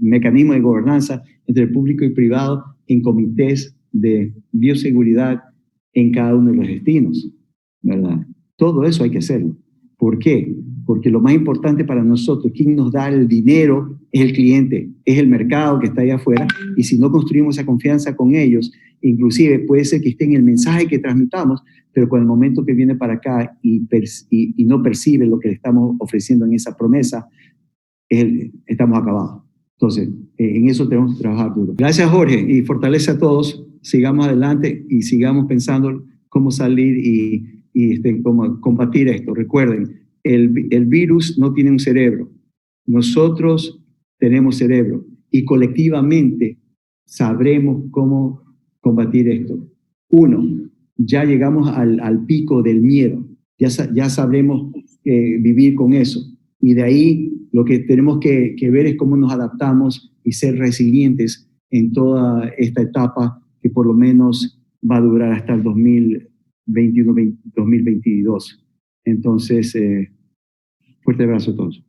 mecanismo de gobernanza entre el público y privado en comités de bioseguridad en cada uno de los destinos, ¿verdad? Todo eso hay que hacerlo. ¿Por qué? Porque lo más importante para nosotros, quien nos da el dinero es el cliente, es el mercado que está allá afuera, y si no construimos esa confianza con ellos, inclusive puede ser que esté en el mensaje que transmitamos, pero con el momento que viene para acá y no percibe lo que le estamos ofreciendo en esa promesa, estamos acabados. Entonces, en eso tenemos que trabajar duro. Gracias, Jorge, y fortalece a todos. Sigamos adelante y sigamos pensando cómo salir y cómo combatir esto. Recuerden, el virus no tiene un cerebro. Nosotros tenemos cerebro y colectivamente sabremos cómo combatir esto. 1, ya llegamos al pico del miedo. Ya sabremos vivir con eso. Y de ahí lo que tenemos que ver es cómo nos adaptamos y ser resilientes en toda esta etapa que por lo menos va a durar hasta el 2021-2022. Entonces, fuerte abrazo a todos.